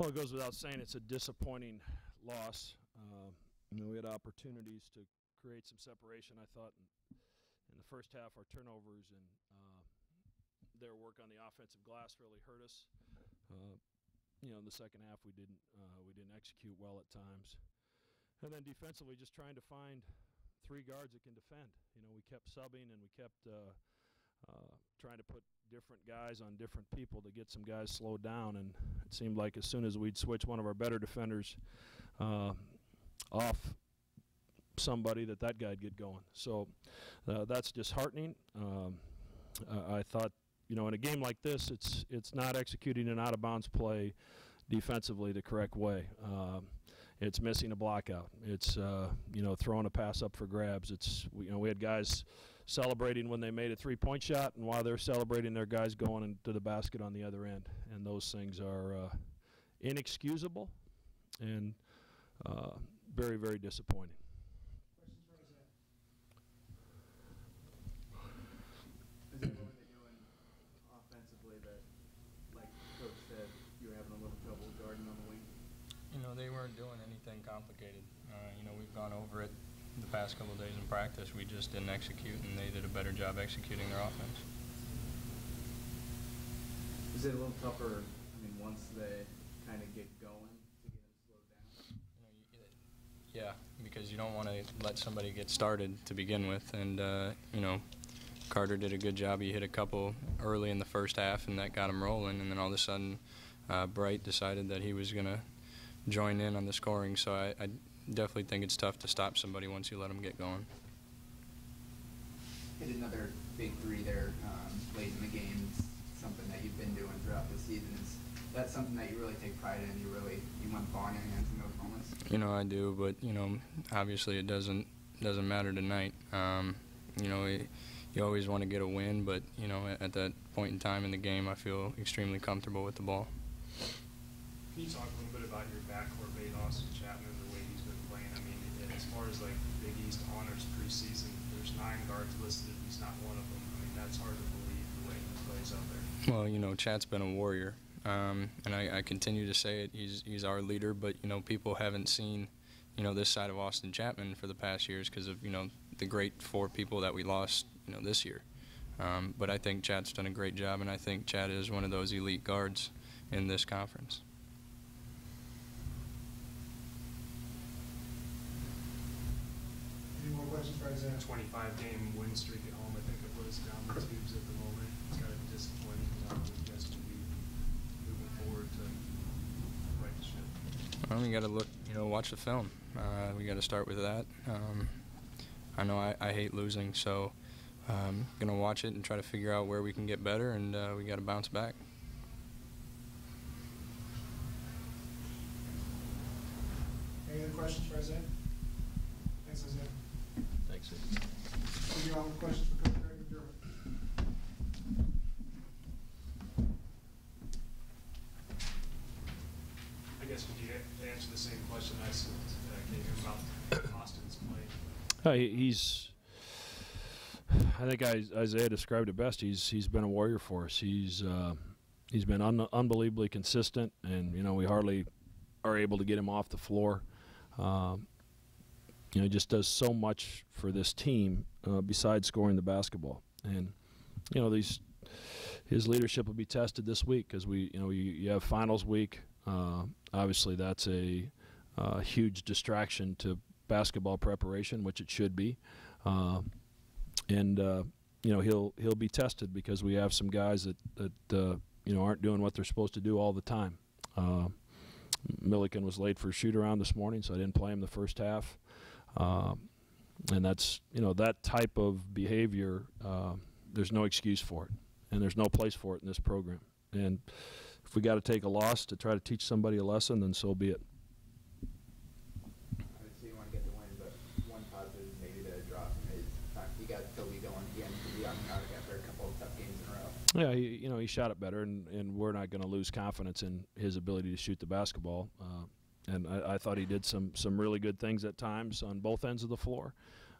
Well, it goes without saying it's a disappointing loss. We had opportunities to create some separation, I thought, in the first half. Our turnovers and their work on the offensive glass really hurt us. In the second half we didn't execute well at times. And then defensively, just trying to find three guards that can defend. We kept subbing and we kept trying to put different guys on different people to get some guys slowed down. And it seemed like as soon as we'd switch one of our better defenders off somebody, that guy'd get going. So that's disheartening. I thought, in a game like this, it's not executing an out-of-bounds play defensively the correct way. It's missing a block out. It's throwing a pass up for grabs. It's we had guys celebrating when they made a three-point shot, and while they're celebrating, their guys going into the basket on the other end. And those things are inexcusable and very, very disappointing. Is there what they're doing offensively that, like Coach said, you were having a little trouble guarding on the wing? They weren't doing anything complicated. We've gone over it the past couple of days in practice. We just didn't execute, and they did a better job executing their offense. Is it a little tougher, once they kind of get going to get them slowed down? Yeah, because you don't want to let somebody get started to begin with. And, Carter did a good job. He hit a couple early in the first half, and that got him rolling. And then all of a sudden, Bright decided that he was going to join in on the scoring. So I definitely think it's tough to stop somebody once you let them get going. Hit another big three there late in the game. Something that you've been doing throughout the season. Is that something that you really take pride in? You want the ball in your hands in those moments? I do, but obviously it doesn't matter tonight. You always want to get a win, but at that point in time in the game, I feel extremely comfortable with the ball. Can you talk a little bit about your backcourt mate, Austin Chapman, the way he's been playing? As far as Big East honors preseason, there's 9 guards listed. He's not one of them. That's hard to believe the way he plays out there. Well, Chat's been a warrior, and I continue to say it. He's our leader, but people haven't seen this side of Austin Chapman for the past years because of the great 4 people that we lost this year. But I think Chat's done a great job, and I think Chat is one of those elite guards in this conference. Any more questions for Isaiah? 25-game win streak at home, I think it was, down the tubes at the moment. It's got to be disappointing. You guys will be moving forward to right the ship. Well, we got to look, watch the film. We got to start with that. I know I hate losing, so I'm going to watch it and try to figure out where we can get better, and we got to bounce back. Any other questions for Isaiah? Thanks, Isaiah. Thanks. Any other questions for Coach Creighton? I guess would you answer the same question I gave him about Austin's play? I think Isaiah described it best. He's been a warrior for us. He's been unbelievably consistent, and we hardly are able to get him off the floor. He just does so much for this team besides scoring the basketball. And his leadership will be tested this week because you have finals week. Obviously, that's a huge distraction to basketball preparation, which it should be. He'll be tested because we have some guys that aren't doing what they're supposed to do all the time. Milliken was late for a shoot-around this morning, so I didn't play him the first half. And that's that type of behavior. There's no excuse for it, and there's no place for it in this program. And if we got to take a loss to try to teach somebody a lesson, then so be it. Obviously, you want to get the win, but one positive is maybe the drop from his. You got Toby going again to be on the arc after a couple of tough games in a row. Yeah, he shot it better, and we're not going to lose confidence in his ability to shoot the basketball. And I thought he did some really good things at times on both ends of the floor.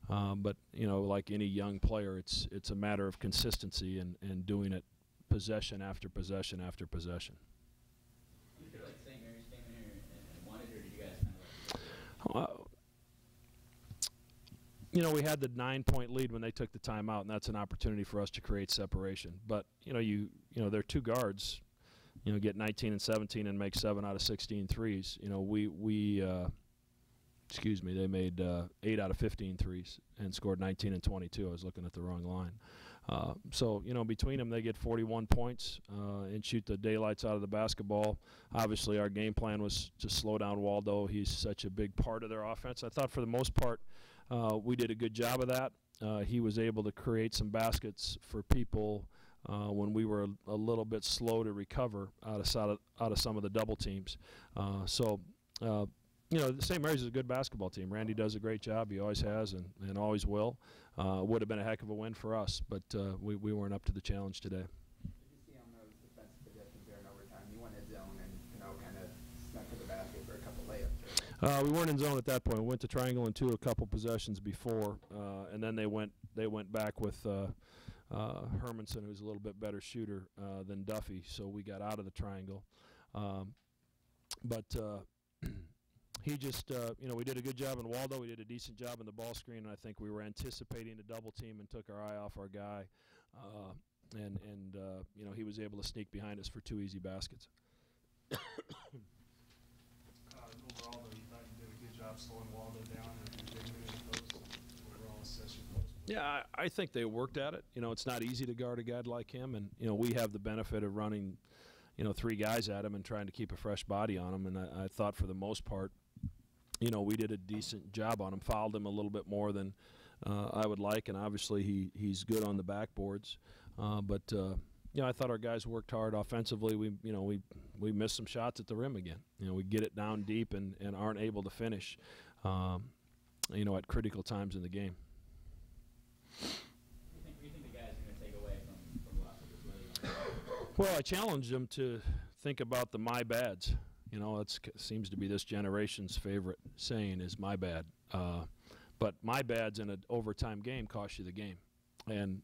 But like any young player, it's a matter of consistency and doing it possession after possession after possession. You feel like St. Mary's game we had the 9-point lead when they took the timeout, and that's an opportunity for us to create separation. But they're two guards, get 19 and 17 and make 7 out of 16 threes. They made 8 out of 15 threes and scored 19 and 22. I was looking at the wrong line. So between them, they get 41 points and shoot the daylights out of the basketball. Obviously, our game plan was to slow down Waldo. He's such a big part of their offense. I thought for the most part we did a good job of that. He was able to create some baskets for people when we were a little bit slow to recover out of some of the double teams. The St. Mary's is a good basketball team. Randy does a great job. He always has and always will. Would have been a heck of a win for us, but we weren't up to the challenge today. Did you see on those defensive possessions there in overtime, you went in zone and kind of snuck to the basket for a couple layups? We weren't in zone at that point. We went to triangle and 2 a couple possessions before, and then they went back with Hermanson, who's a little bit better shooter than Duffy, so we got out of the triangle. He just, we did a good job in Waldo. We did a decent job in the ball screen, and I think we were anticipating a double team and took our eye off our guy. He was able to sneak behind us for 2 easy baskets. Overall, though, you thought you did a good job slowing Waldo down and getting him in the post. Overall, assess your post. Yeah, I think they worked at it. It's not easy to guard a guy like him, and we have the benefit of running, 3 guys at him and trying to keep a fresh body on him. And I thought for the most part, we did a decent job on him. Fouled him a little bit more than I would like, and obviously he's good on the backboards. I thought our guys worked hard offensively. We missed some shots at the rim again. We get it down deep and aren't able to finish, at critical times in the game. What do you think the guys are going to take away from last week? Well, I challenged them to think about the my bads. It seems to be this generation's favorite saying is my bad. But my bads in an overtime game cost you the game. And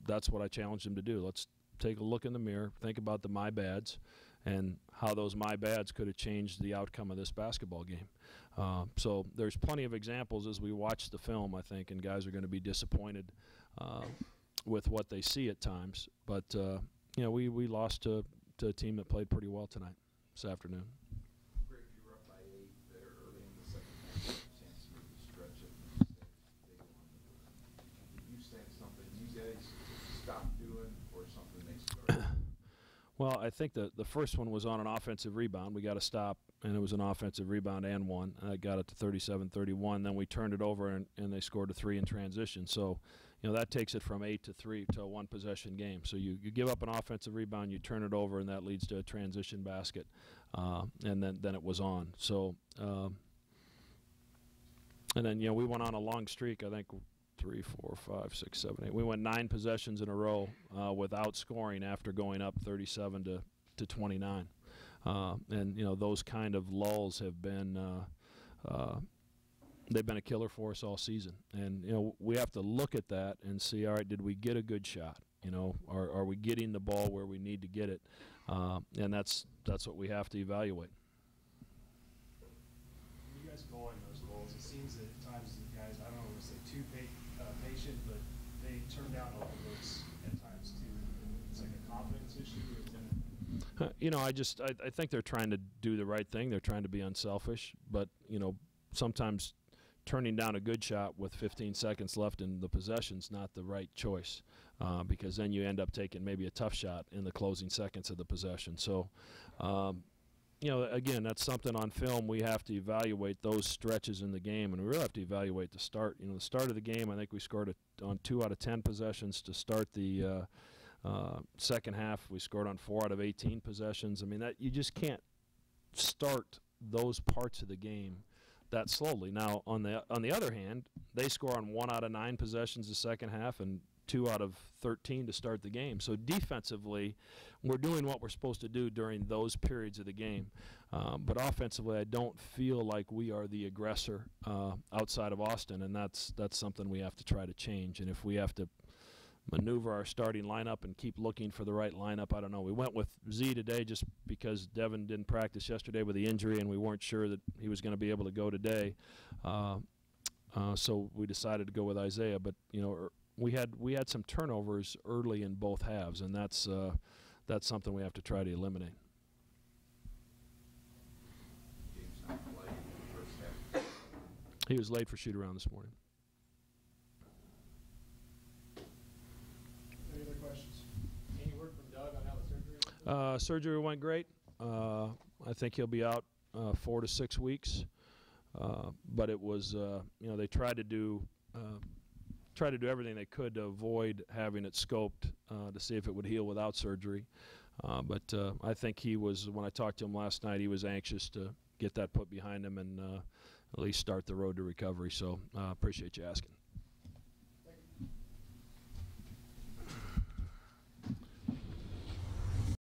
that's what I challenged them to do. Let's take a look in the mirror, think about the my bads and how those my bads could have changed the outcome of this basketball game. So there's plenty of examples as we watch the film, I think, and guys are going to be disappointed with what they see at times. But, we lost to a team that played pretty well tonight. This afternoon. Greg, you were up by 8 there early in the second half. Chance to really stretch it. Did you sense something you guys stopped doing or something they started? Well, I think the first one was on an offensive rebound. We got a stop, and it was an offensive rebound and one. I got it to 37-31. Then we turned it over, and they scored a 3 in transition. So, that takes it from 8 to 3 to a 1-possession game. So you give up an offensive rebound, you turn it over, and that leads to a transition basket, and then it was on. So, and then we went on a long streak. I think 3, 4, 5, 6, 7, 8. We went 9 possessions in a row without scoring after going up 37 to 29. And those kind of lulls have been. They've been a killer for us all season, and we have to look at that and see, all right, did we get a good shot? Are we getting the ball where we need to get it? And that's what we have to evaluate. When you guys go on those goals, it seems that at times the guys, I don't know if say too patient, but they turn down all of those at times too. It's like a confidence issue. I think they're trying to do the right thing. They're trying to be unselfish, but sometimes turning down a good shot with 15 seconds left in the possession's not the right choice, because then you end up taking maybe a tough shot in the closing seconds of the possession. So, again, that's something on film we have to evaluate those stretches in the game, and we really have to evaluate the start. The start of the game, I think we scored on 2 out of 10 possessions to start the second half. We scored on 4 out of 18 possessions. I mean, that you just can't start those parts of the game that slowly. Now, on the other hand, they score on 1 out of 9 possessions the second half and 2 out of 13 to start the game. So defensively, we're doing what we're supposed to do during those periods of the game. But offensively, I don't feel like we are the aggressor outside of Austin, and that's something we have to try to change. And if we have to maneuver our starting lineup and keep looking for the right lineup, I don't know. We went with Z today just because Devin didn't practice yesterday with the injury, and we weren't sure that he was going to be able to go today. so we decided to go with Isaiah. But we had some turnovers early in both halves, and that's something we have to try to eliminate. James not playing in the first half. He was late for shoot around this morning. Any other questions? Any word from Doug on how the surgery went? Surgery went great. I think he'll be out 4 to 6 weeks. But it was, they tried to do everything they could to avoid having it scoped to see if it would heal without surgery. But I think he was, when I talked to him last night, he was anxious to get that put behind him and at least start the road to recovery. So appreciate you asking.